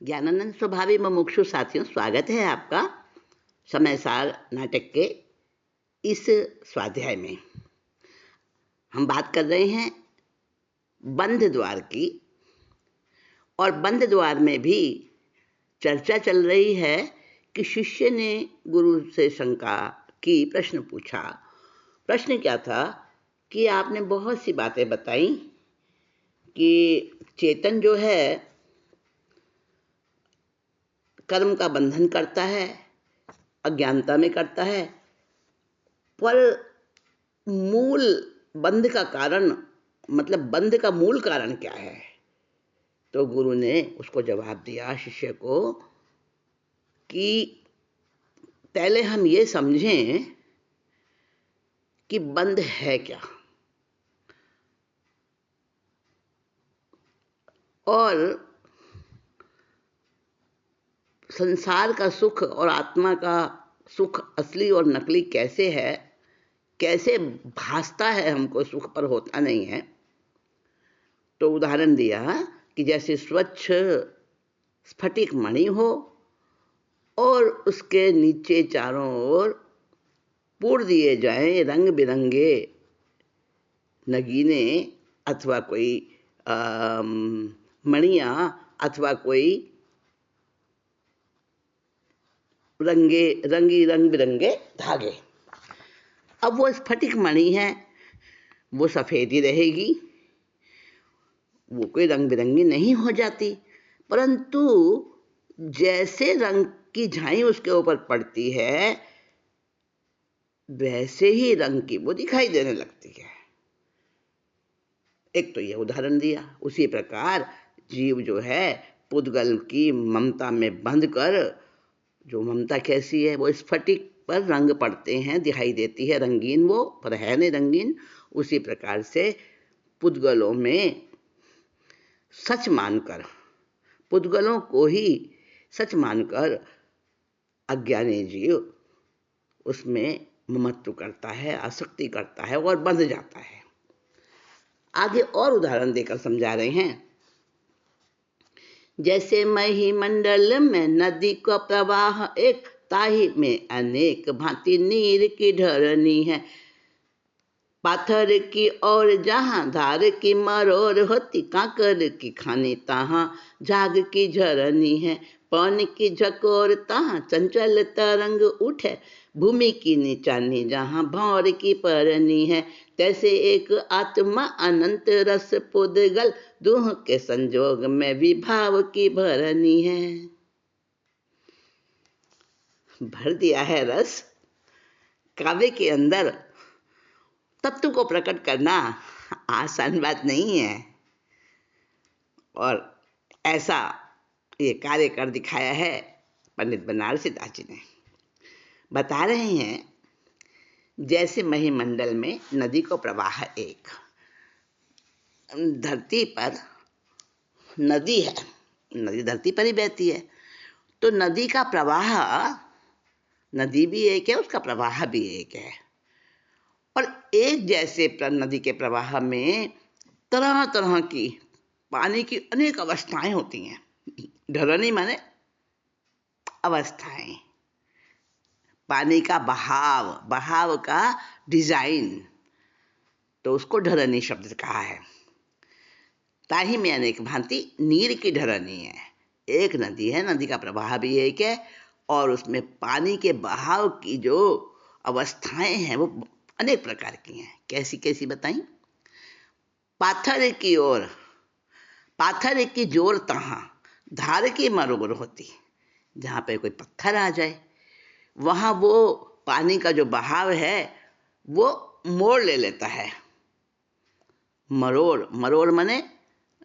ज्ञानानंद स्वभावी मुमुक्षु साथियों, स्वागत है आपका समय सार नाटक के इस स्वाध्याय में। हम बात कर रहे हैं बंद द्वार की, और बंद द्वार में भी चर्चा चल रही है कि शिष्य ने गुरु से शंका की, प्रश्न पूछा। प्रश्न क्या था कि आपने बहुत सी बातें बताई कि चेतन जो है कर्म का बंधन करता है, अज्ञानता में करता है, पर मूल बंध का कारण, मतलब बंध का मूल कारण क्या है? तो गुरु ने उसको जवाब दिया शिष्य को कि पहले हम ये समझें कि बंध है क्या, और संसार का सुख और आत्मा का सुख असली और नकली कैसे है, कैसे भासता है हमको, सुख पर होता नहीं है। तो उदाहरण दिया कि जैसे स्वच्छ स्फटिक मणि हो और उसके नीचे चारों ओर पूर दिए जाएं रंग बिरंगे नगीने अथवा कोई मणियां अथवा कोई रंग बिरंगे धागे। अब वो स्फटिक मणि है, वो सफेद ही रहेगी, वो कोई रंग बिरंगी नहीं हो जाती, परंतु जैसे रंग की झाई उसके ऊपर पड़ती है वैसे ही रंग की वो दिखाई देने लगती है। एक तो ये उदाहरण दिया। उसी प्रकार जीव जो है पुद्गल की ममता में बंध कर, जो ममता कैसी है, वो स्फटिक पर रंग पड़ते हैं, दिखाई देती है रंगीन, वो पर है नहीं रंगीन। उसी प्रकार से पुद्गलों में सच मानकर, पुद्गलों को ही सच मानकर अज्ञानी जीव उसमें ममत्व करता है, आसक्ति करता है और बंध जाता है। आगे और उदाहरण देकर समझा रहे हैं। जैसे मही मंडल में नदी का प्रवाह एक, ताही में अनेक भांति नीर की ढरनी है। पाथर की और जहां धार की मरोर होती, काकर की खानी तहां झाग की झरनी है। पौन की झकोर तहां चंचल तरंग उठे, भूमि की नीचानी जहां भौर की परनी है। तैसे एक आत्मा अनंत रस पुद्गल, दूह के संजोग में विभाव की भरनी है। भर दिया है रस। काव्य के अंदर तत्व को प्रकट करना आसान बात नहीं है, और ऐसा ये कार्य कर दिखाया है पंडित बनारसी दास जी ने। बता रहे हैं जैसे महिमंडल में नदी को प्रवाह एक, धरती पर नदी है, नदी धरती पर ही बहती है, तो नदी का प्रवाह, नदी भी एक है, उसका प्रवाह भी एक है, और एक जैसे नदी के प्रवाह में तरह तरह की पानी की अनेक अवस्थाएं होती हैं। ढरनी माने अवस्थाएं, पानी का बहाव, बहाव का डिजाइन, तो उसको ढरनी शब्द कहा है। ताही में अनेक भांति नीर की ढरनी है। एक नदी है, नदी का प्रवाह भी एक है, और उसमें पानी के बहाव की जो अवस्थाएं हैं वो अनेक प्रकार की हैं। कैसी कैसी बताई? पाथर की ओर, पाथर की जोर तहां धार की मरोर होती, जहां पे कोई पत्थर आ जाए वहां वो पानी का जो बहाव है वो मोड़ ले लेता है। मरोड़, मरोड़ माने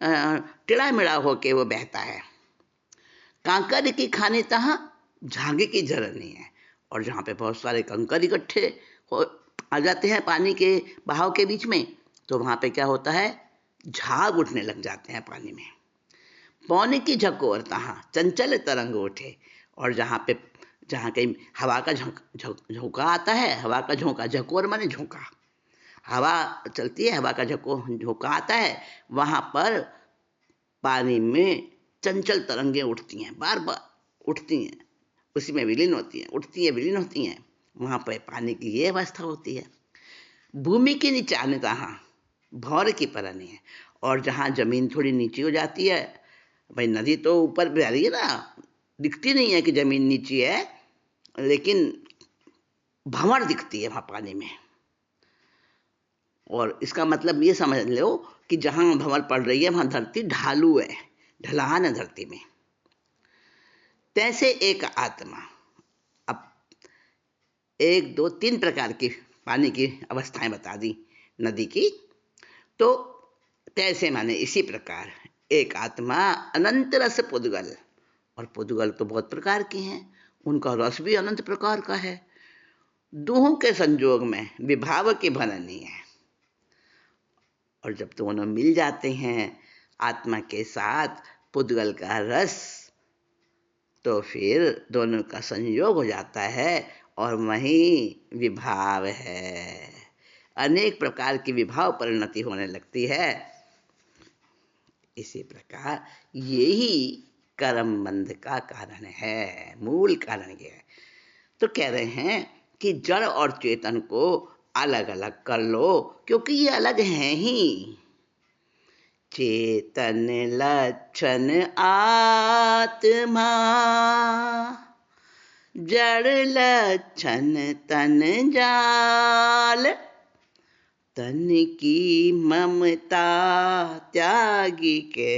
टेढ़ा मेढ़ा होके वो बहता है। कांकर की खाने तहां झागे की झरनी है, और जहां पे बहुत सारे कंकर इकट्ठे हो आ जाते हैं पानी के बहाव के बीच में, तो वहां पे क्या होता है, झाग उठने लग जाते हैं पानी में। पौने की झकोर तहां चंचल तरंग उठे, और जहां कहीं हवा का झोंका आता है, हवा का झोंका, झकोर माने झोंका, हवा चलती है, हवा का झोंका आता है, वहां पर पानी में चंचल तरंगें उठती हैं, बार बार उठती हैं, उसी में विलीन होती हैं, उठती हैं विलीन होती हैं। वहाँ पर पानी की ये अवस्था होती है। भूमि के नीचे आने तहाँ भौर की परनी है, और जहाँ जमीन थोड़ी नीचे हो जाती है, भाई नदी तो ऊपर बह रही है ना, दिखती नहीं है कि जमीन नीचे है, लेकिन भंवर दिखती है वहाँ पानी में। और इसका मतलब ये समझ लो कि जहाँ भंवर पड़ रही है वहाँ धरती ढालू है, ढलान है धरती में। तैसे एक आत्मा, अब 1 2 3 प्रकार की पानी की अवस्थाएं बता दी नदी की। तो तैसे माने इसी प्रकार एक आत्मा अनंत रस पुद्गल, और पुद्गल तो बहुत प्रकार के हैं, उनका रस भी अनंत प्रकार का है। दोहों के संयोग में विभाव की भननी है, और जब दोनों मिल जाते हैं आत्मा के साथ पुद्गल का रस, तो फिर दोनों का संयोग हो जाता है और वहीं विभाव है। अनेक प्रकार की विभाव परिणति होने लगती है। इसी प्रकार यही कर्म बंध का कारण है, मूल कारण ये है। तो कह रहे हैं कि जड़ और चेतन को अलग अलग कर लो, क्योंकि ये अलग हैं ही। चेतन लक्षण आत्मा, जड़ लक्षण तन जाल, तन की ममता त्यागी के,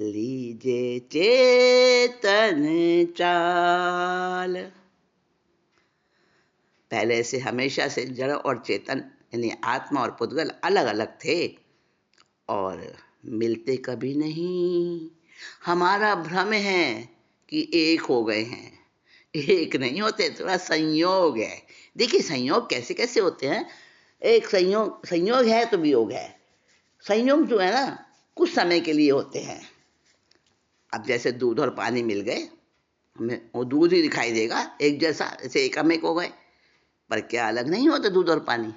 लीजे चेतन चाल। पहले से हमेशा से जड़ और चेतन यानी आत्मा और पुद्गल अलग अलग थे और मिलते कभी नहीं। हमारा भ्रम है कि एक हो गए हैं, एक नहीं होते, थोड़ा संयोग है। देखिए संयोग कैसे कैसे होते हैं। एक संयोग है तो वियोग है। संयोग जो है ना कुछ समय के लिए होते हैं। अब जैसे दूध और पानी मिल गए, हमें वो दूध ही दिखाई देगा एक जैसा, जैसे एकम एक हो गए, पर क्या अलग नहीं होते दूध और पानी?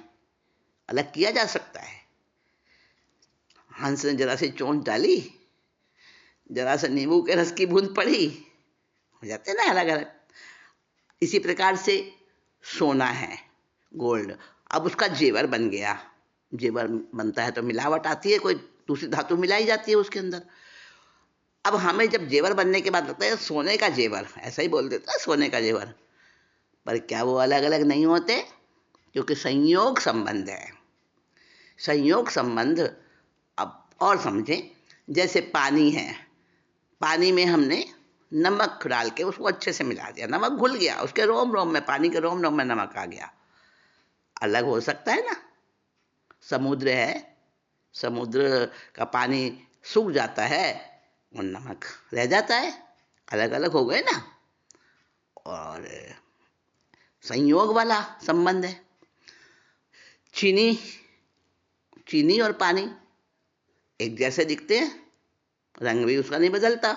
अलग किया जा सकता है। हंस ने जरा सी चोंच डाली, जरा सा नींबू के रस की बूंद पड़ी, हो जाते ना अलग अलग। इसी प्रकार से सोना है, गोल्ड, अब उसका जेवर बन गया। जेवर बनता है तो मिलावट आती है, कोई दूसरी धातु मिलाई जाती है उसके अंदर। अब हमें जब जेवर बनने के बाद लगता है सोने का जेवर, ऐसा ही बोल देता है सोने का जेवर, पर क्या वो अलग अलग नहीं होते? क्योंकि संयोग संबंध है। संयोग संबंध। अब और समझें, जैसे पानी है, पानी में हमने नमक डाल के उसको अच्छे से मिला दिया, नमक घुल गया, उसके रोम रोम में, पानी के रोम रोम में नमक आ गया। अलग हो सकता है ना? समुद्र है, समुद्र का पानी सूख जाता है और नमक रह जाता है, अलग अलग हो गए ना। और संयोग वाला संबंध है। चीनी, चीनी और पानी एक जैसे दिखते हैं, रंग भी उसका नहीं बदलता,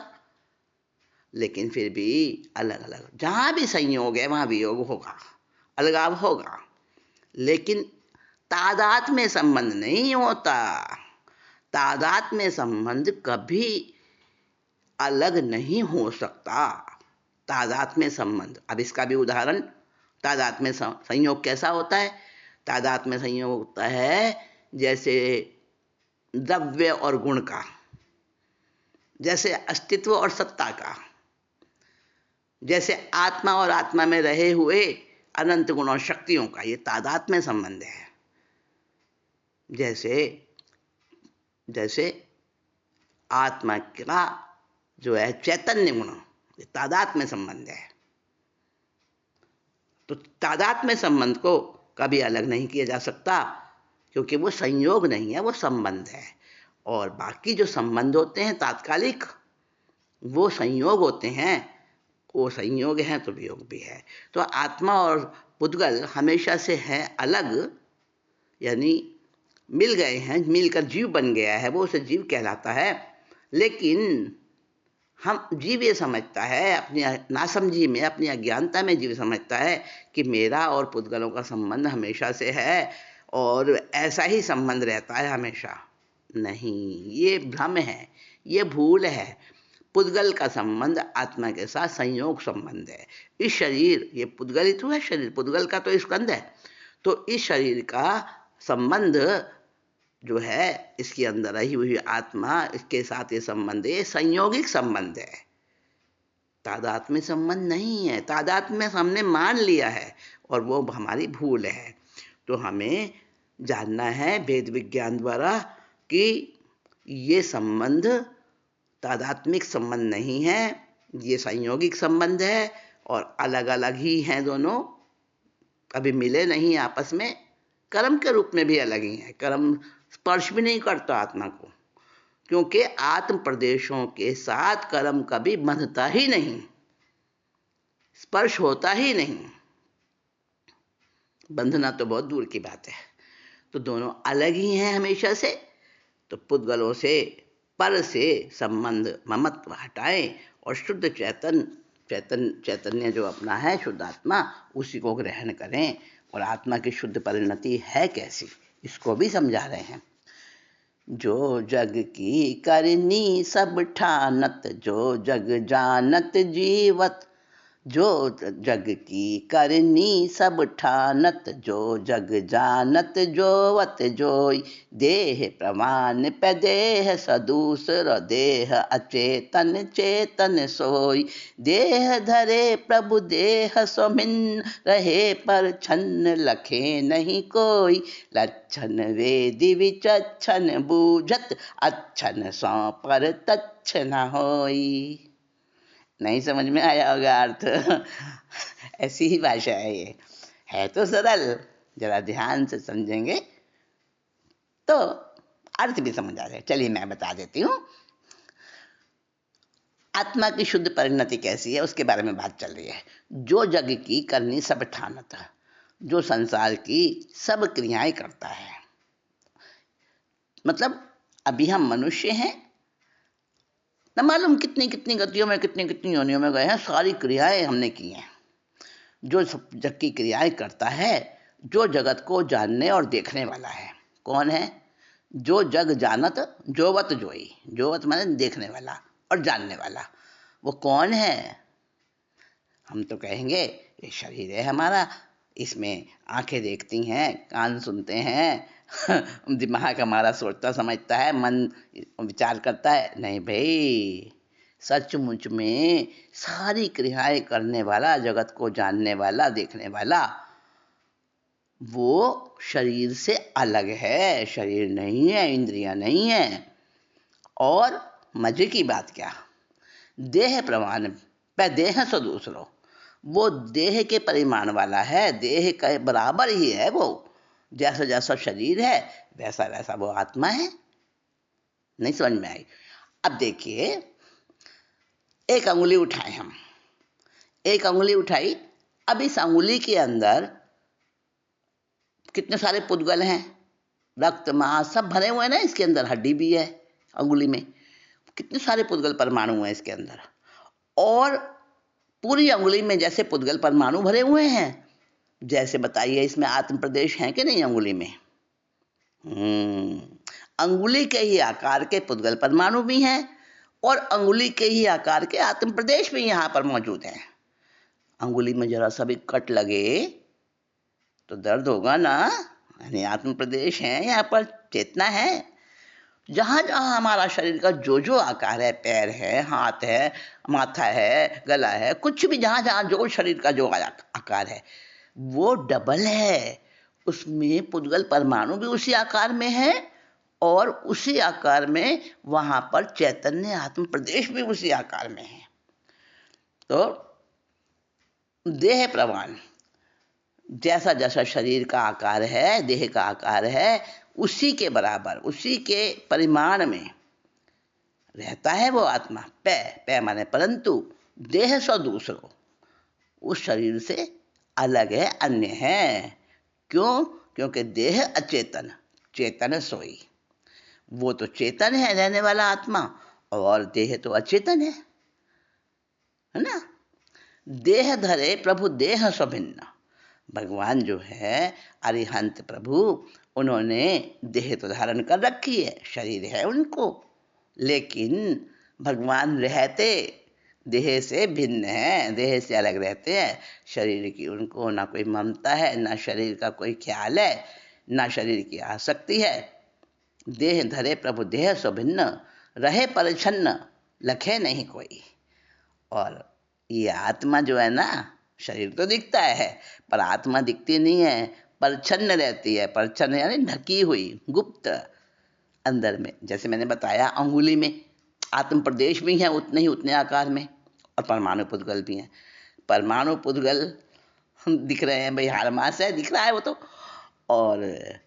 लेकिन फिर भी अलग अलग। जहां भी संयोग है वहां वियोग होगा, अलगाव होगा, लेकिन तादात में संबंध नहीं होता। तादात में संबंध कभी अलग नहीं हो सकता। तादात में संबंध, अब इसका भी उदाहरण, तादात में संयोग कैसा होता है? तादात में संयोग होता है जैसे द्रव्य और गुण का, जैसे अस्तित्व और सत्ता का, जैसे आत्मा और आत्मा में रहे हुए अनंत गुण और शक्तियों का, ये तादात में संबंध है। जैसे जैसे आत्मा का जो है चैतन्य गुण, ये तादात में संबंध है। तो तादात में संबंध को कभी अलग नहीं किया जा सकता, क्योंकि वो संयोग नहीं है, वो संबंध है। और बाकी जो संबंध होते हैं तात्कालिक, वो संयोग होते हैं, वो संयोग हैं तो वियोग भी है। तो आत्मा और पुद्गल हमेशा से हैं अलग, यानी मिल गए हैं, मिलकर जीव बन गया है, वो उसे जीव कहलाता है। लेकिन हम जीव ये समझता है, अपनी नासमझी में, अपनी अज्ञानता में जीव समझता है कि मेरा और पुद्गलों का संबंध हमेशा से है और ऐसा ही संबंध रहता है हमेशा। नहीं, ये भ्रम है, ये भूल है। पुद्गल का संबंध आत्मा के साथ संयोग संबंध है। इस शरीर, ये पुद्गल ही तो है शरीर, पुद्गल का तो स्कंद है। तो इस शरीर का संबंध जो है, इसके अंदर रही हुई आत्मा, इसके साथ ये संबंध, ये संयोगिक संबंध है, तादात्म्य संबंध नहीं है। तादात्म्य हमने मान लिया है और वो हमारी भूल है। तो हमें जानना है वेद विज्ञान द्वारा कि ये संबंध तादात्मिक संबंध नहीं है, ये संयोगिक संबंध है और अलग अलग ही हैं दोनों, कभी मिले नहीं आपस में। कर्म के रूप में भी अलग ही है, कर्म स्पर्श भी नहीं करता आत्मा को, क्योंकि आत्म प्रदेशों के साथ कर्म कभी बंधता ही नहीं, स्पर्श होता ही नहीं, बंधना तो बहुत दूर की बात है। तो दोनों अलग ही हैं हमेशा से। तो पुद्गलों से, पर से संबंध, ममत्व हटाएं और शुद्ध चैतन्य जो अपना है, शुद्ध आत्मा, उसी को ग्रहण करें। और आत्मा की शुद्ध परिणति है कैसी, इसको भी समझा रहे हैं। जो जग की करनी सब ठानत, जो जग जानत जीवत, जो जग की करनी सब ठानत, जो जग जानत जोवत जोई, देह प्रमाण पे देह सदूसर, देह अचेतन चेतन सोई, देह धरे प्रभु देह स्वभिन्न, रहे पर छन्न लखे नहीं कोई, लक्षण वेदि विचक्षण बूझत, अच्छन सौ पर तच्छ न होई। नहीं समझ में आया होगा अर्थ। ऐसी ही भाषा है, ये है तो सरल, जरा ध्यान से समझेंगे तो अर्थ भी समझ आ जाए। चलिए मैं बता देती हूँ। आत्मा की शुद्ध परिणति कैसी है उसके बारे में बात चल रही है। जो जग की करनी सब ठानत, जो संसार की सब क्रियाएं करता है, मतलब अभी हम मनुष्य हैं, न मालूम कितनी कितनी गतियों में, कितनी कितनी योनियों में गए हैं, सारी क्रियाएं हमने की हैं। जो जग की क्रियाएं करता है, जो जगत को जानने और देखने वाला है, कौन है? जो जग जानत जोवत जोई, जोवत माने देखने वाला और जानने वाला, वो कौन है? हम तो कहेंगे ये शरीर है हमारा, इसमें आंखें देखती हैं, कान सुनते हैं, दिमाग हमारा सोचता समझता है, मन विचार करता है। नहीं भाई, सचमुच में सारी क्रियाएं करने वाला, जगत को जानने वाला, देखने वाला, वो शरीर से अलग है, शरीर नहीं है, इंद्रियां नहीं है। और मजे की बात क्या, देह प्रमाण पे देह सो दूसरो, वो देह के परिमाण वाला है, देह के बराबर ही है। वो जैसा जैसा शरीर है वैसा वैसा वो आत्मा है। नहीं समझ में आई? अब देखिए, एक अंगुली उठाए हम, एक अंगुली उठाई, अब इस अंगुली के अंदर कितने सारे पुद्गल हैं, रक्त मांस सब भरे हुए हैं ना, इसके अंदर हड्डी भी है अंगुली में, कितने सारे पुद्गल परमाणु हैं इसके अंदर। और पूरी अंगुली में जैसे पुद्गल परमाणु भरे हुए हैं, जैसे बताइए इसमें आत्म प्रदेश हैं कि नहीं अंगुली में? अंगुली के ही आकार के पुद्गल परमाणु भी हैं और अंगुली के ही आकार के आत्म प्रदेश भी यहाँ पर मौजूद हैं। अंगुली में जरा सा भी कट लगे तो दर्द होगा ना, यानी आत्म प्रदेश है, यहाँ पर चेतना है। जहाँ जहाँ हमारा शरीर का जो जो आकार है, पैर है, हाथ है, माथा है, गला है, कुछ भी जहाँ जहाँ जो शरीर का जो आकार है वो डबल है, उसमें पुद्गल परमाणु भी उसी आकार में है और उसी आकार में वहाँ पर चैतन्य आत्म प्रदेश भी उसी आकार में है। तो देह प्रमाण, जैसा जैसा शरीर का आकार है, देह का आकार है, उसी के बराबर, उसी के परिमाण में रहता है वो आत्मा। पै माने परंतु, देह सो दूसरो, उस शरीर से अलग है, अन्य है। क्यों? क्योंकि देह अचेतन, चेतन सोई। वो तो चेतन है, रहने वाला आत्मा, और देह तो अचेतन है ना। देह धरे प्रभु देह स्वभिन्न, भगवान जो है अरिहंत प्रभु, उन्होंने देह तो धारण कर रखी है, शरीर है उनको, लेकिन भगवान रहते देह से भिन्न हैं, देह से अलग रहते हैं। शरीर की उनको ना कोई ममता है, ना शरीर का कोई ख्याल है, ना शरीर की आसक्ति है। देह धरे प्रभु देह सो भिन्न, रहे परिच्छन्न लखे नहीं कोई। और ये आत्मा जो है ना, शरीर तो दिखता है पर आत्मा दिखती नहीं है, परिच्छन्न रहती है। परिच्छन्न यानी ढकी हुई, गुप्त अंदर में। जैसे मैंने बताया, अंगुली में आत्म प्रदेश भी है उतने ही, उतने आकार में, और परमाणु पुद्गल भी हैं। परमाणु पुद्गल दिख रहे हैं भाई, हारमास है, दिख रहा है वो तो। और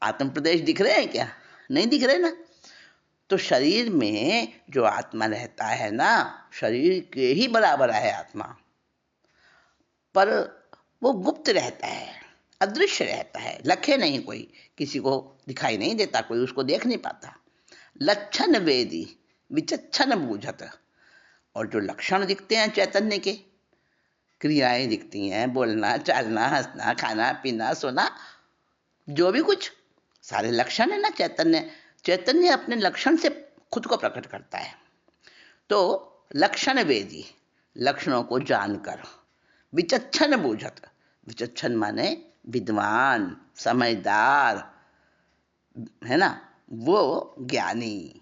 आत्म प्रदेश दिख रहे हैं क्या? नहीं दिख रहे ना। तो शरीर में जो आत्मा रहता है ना, शरीर के ही बराबर है आत्मा, पर वो गुप्त रहता है, अदृश्य रहता है, लखे नहीं कोई, किसी को दिखाई नहीं देता, कोई उसको देख नहीं पाता। लक्षण वेदी विचक्षण बूझत। और जो लक्षण दिखते हैं चैतन्य के, क्रियाएं दिखती हैं, बोलना, चालना, हंसना, खाना, पीना, सोना, जो भी कुछ, सारे लक्षण है ना चैतन्य। चैतन्य अपने लक्षण से खुद को प्रकट करता है। तो लक्षण वेदी, लक्षणों को जानकर, विचक्षण बूझत, विचक्षण माने विद्वान, समझदार, है ना, वो ज्ञानी,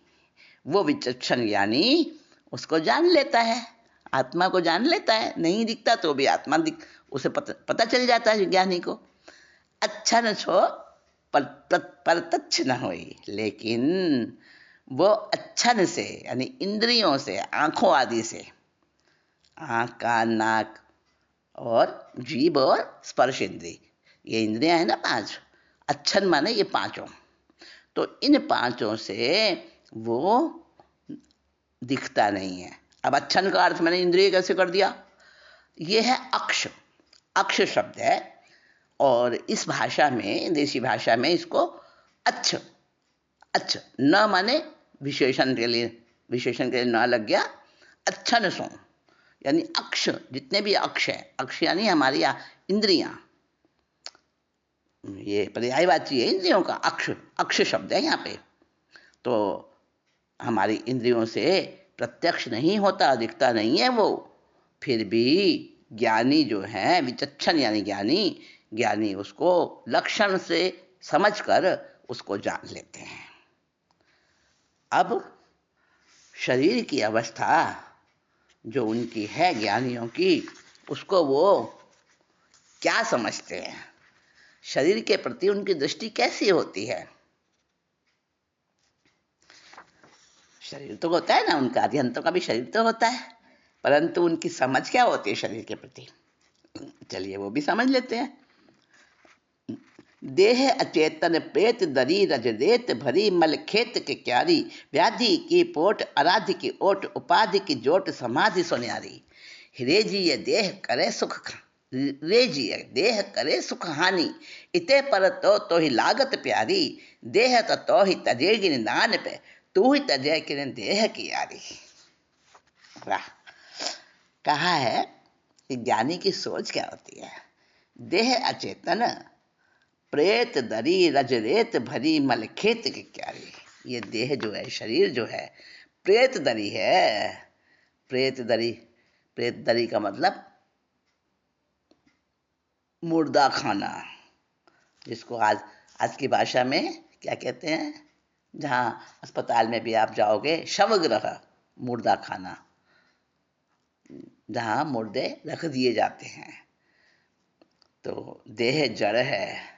वो विचक्षण ज्ञानी उसको जान लेता है, आत्मा को जान लेता है। नहीं दिखता तो भी आत्मा उसे पता चल जाता है ज्ञानी को। अच्छा न छो परतच्छ न होई, लेकिन वो अच्छन से यानी इंद्रियों से, आंखों आदि से, आंख, कान, नाक और जीभ और स्पर्श इंद्री, ये इंद्रियां है ना 5, अच्छन माने ये 5। तो इन 5 से वो दिखता नहीं है। अब अच्छन का अर्थ मैंने इंद्रिय कैसे कर दिया? ये है अक्ष, अक्ष शब्द है, और इस भाषा में, देसी भाषा में इसको अच्छ, अच्छ न माने विशेषण के लिए, विशेषण के लिए न लग गया, अच्छन सो यानी अक्ष, जितने भी अक्ष है, अक्ष यानी हमारी इंद्रियां, ये पर्यायवाची है इंद्रियों का, अक्ष, अक्ष शब्द है यहाँ पे। तो हमारी इंद्रियों से प्रत्यक्ष नहीं होता, दिखता नहीं है वो, फिर भी ज्ञानी जो है, विचक्षण यानी ज्ञानी, ज्ञानी उसको लक्षण से समझकर उसको जान लेते हैं। अब शरीर की अवस्था जो उनकी है ज्ञानियों की, उसको वो क्या समझते हैं, शरीर के प्रति उनकी दृष्टि कैसी होती है? शरीर तो होता है ना उनका, अध्यंतों का भी शरीर तो होता है, परंतु उनकी समझ क्या होती है शरीर के प्रति? चलिए वो भी समझ लेते हैं। देह अचेतन प्रेत दरी रज रेत भरी, मल खेत के क्यारी, व्याधि की पोट आराध्य की ओट, उपाधि की जोट समाधि सोन्यारी। रे जी ये देह करे सुख, रे जी ये देह करे सुख हानि, इते पर तो ही लागत प्यारी, देह तो ही तजेगी निदान पे, तू ही तजे कि देह की यारी। वाह! कहा है कि ज्ञानी की सोच क्या होती है? देह अचेतन प्रेत दरी रज रेत भरी, मल खेत के क्यारी। ये देह जो है, शरीर जो है, प्रेत दरी है। प्रेत दरी, प्रेत दरी का मतलब मुर्दा खाना, जिसको आज आज की भाषा में क्या कहते हैं? जहाँ अस्पताल में भी आप जाओगे, शवगृह, मुर्दा खाना, जहाँ मुर्दे रख दिए जाते हैं। तो देह जड़ है,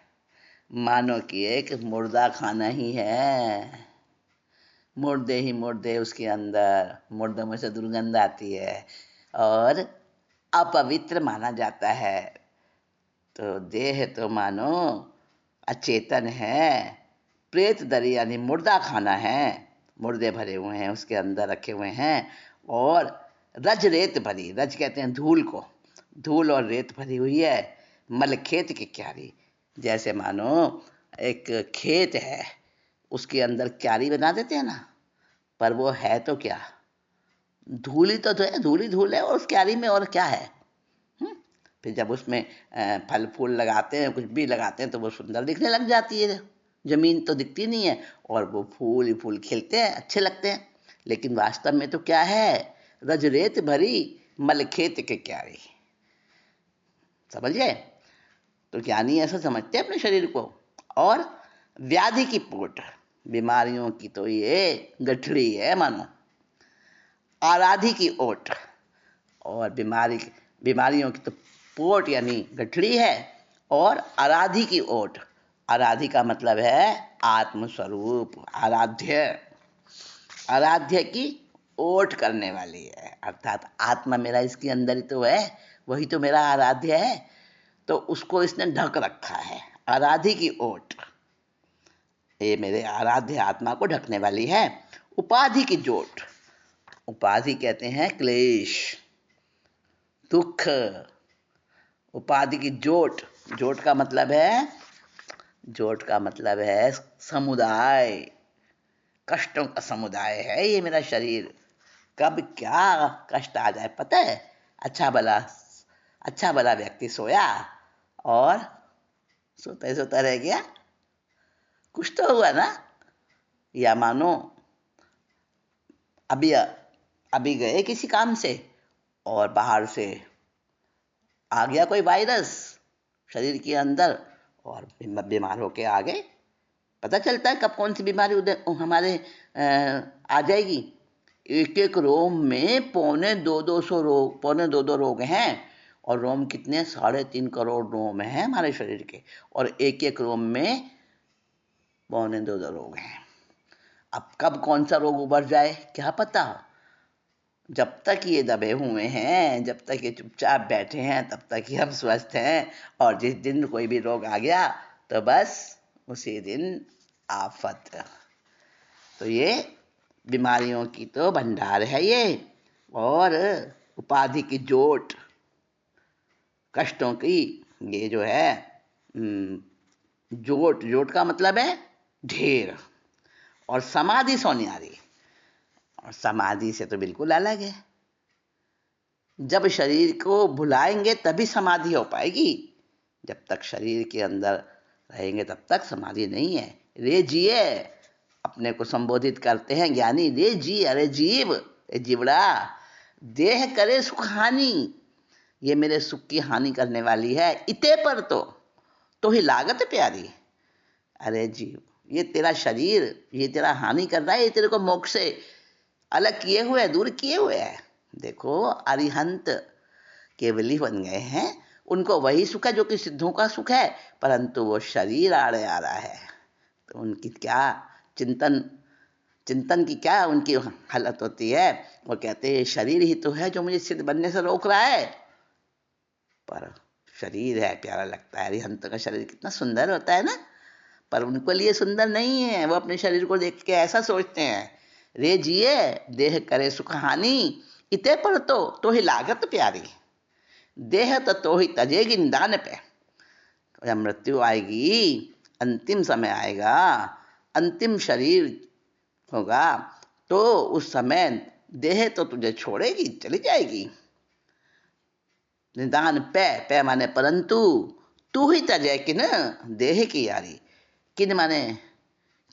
मानो कि एक मुर्दा खाना ही है, मुर्दे ही मुर्दे उसके अंदर, मुर्दों में से दुर्गंध आती है और अपवित्र माना जाता है। तो देह तो मानो अचेतन है, प्रेत दरी यानी मुर्दा खाना है, मुर्दे भरे हुए हैं उसके अंदर रखे हुए हैं, और रज रेत भरी, रज कहते हैं धूल को, धूल और रेत भरी हुई है, मल खेत की क्यारी, जैसे मानो एक खेत है, उसके अंदर क्यारी बना देते हैं ना, पर वो है तो क्या, धूल ही तो है, धूल ही धूल है, और उस क्यारी में और क्या है? फिर जब उसमें फल फूल लगाते हैं, कुछ भी लगाते हैं, तो वो सुंदर दिखने लग जाती है, जमीन तो दिखती नहीं है, और वो फूल ही फूल खिलते हैं, अच्छे लगते हैं। लेकिन वास्तव में तो क्या है, रज रेत भरी मल खेत के क्यारी। समझिए, तो ज्ञानी ऐसा समझते हैं अपने शरीर को। और व्याधि की पोट, बीमारियों की तो ये गठड़ी है मानो। आराधी की ओट, और बीमारियों की तो पोट यानी गठड़ी है। और आराधी की ओट, आराधी का मतलब है आत्मस्वरूप, आराध्य। आराध्य की ओट करने वाली है, अर्थात आत्मा मेरा इसके अंदर ही तो है, वही तो मेरा आराध्य है। तो उसको इसने ढक रखा है, आराधी की ओट, ये मेरे आराध्य आत्मा को ढकने वाली है। उपाधि की जोट, उपाधि कहते हैं क्लेश, दुख। उपाधि की जोट, जोट का मतलब है, जोट का मतलब है समुदाय, कष्टों का समुदाय है ये मेरा शरीर। कब क्या कष्ट आ जाए पता है। अच्छा भला व्यक्ति सोया और सोता सोता रह गया, कुछ तो हुआ ना। या मानो अभी गए किसी काम से और बाहर से आ गया कोई वायरस शरीर के अंदर और बीमार होके आ गए। पता चलता है कब कौन सी बीमारी उधर हमारे आ जाएगी। एक एक रोम में पौने दो दो रोग हैं। और रोम कितने, 3.5 करोड़ रोम हैं हमारे शरीर के, और एक एक रोम में पौने दो रोग हैं। अब कब कौन सा रोग उभर जाए क्या पता। जब तक ये दबे हुए हैं, जब तक ये चुपचाप बैठे हैं, तब तक ही हम स्वस्थ हैं। और जिस दिन कोई भी रोग आ गया तो बस उसी दिन आफत। तो ये बीमारियों की तो भंडार है ये, और उपाधि की जोट, कष्टों की ये जो है जोट, जोट का मतलब है ढेर। और समाधि सोनियारी, और समाधि से तो बिल्कुल अलग है। जब शरीर को भुलाएंगे तभी समाधि हो पाएगी, जब तक शरीर के अंदर रहेंगे तब तक समाधि नहीं है। रे जिए अपने को संबोधित करते हैं ज्ञानी, रे जी, अरे जीव, जीवड़ा, देह करे सुख हानि, ये मेरे सुख की हानि करने वाली है। इते पर तो ही लागत प्यारी। अरे जीव, ये तेरा शरीर, ये तेरा हानि कर रहा है, ये तेरे को मोक्ष से अलग किए हुए, दूर किए हुए है। देखो अरिहंत केवली बन गए हैं, उनको वही सुख है जो कि सिद्धों का सुख है, परंतु वो शरीर आड़े आ रहा है। तो उनकी क्या चिंतन की क्या उनकी हालत होती है। वो कहते हैं शरीर ही तो है जो मुझे सिद्ध बनने से रोक रहा है। पर शरीर है, प्यारा लगता है, अरिहंत का शरीर कितना सुंदर होता है ना, पर उनको लिए सुंदर नहीं है। वो अपने शरीर को देख के ऐसा सोचते हैं, रे जिए देह करे सुख हानि, इते पर तो ही लागत प्यारी। देह तो ही तजेगी निदान पे। जब मृत्यु आएगी, अंतिम समय आएगा, अंतिम शरीर होगा, तो उस समय देह तो तुझे छोड़ेगी, चली जाएगी। निदान पे माने परंतु, तू ही तजय किन देह की यारी। किन माने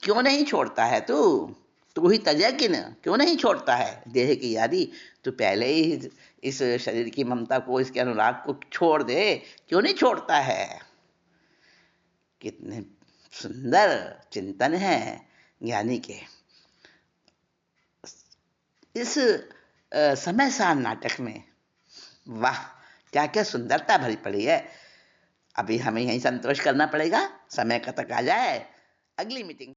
क्यों नहीं छोड़ता है तू ही तजय किन, क्यों नहीं छोड़ता है देह की यारी। तू पहले ही इस शरीर की ममता को, इसके अनुराग को छोड़ दे, क्यों नहीं छोड़ता है। कितने सुंदर चिंतन है ज्ञानी के। इस समय सार नाटक में वाह, क्या क्या सुंदरता भरी पड़ी है। अभी हमें यहीं संतोष करना पड़ेगा, समय का तक आ जाए। अगली मीटिंग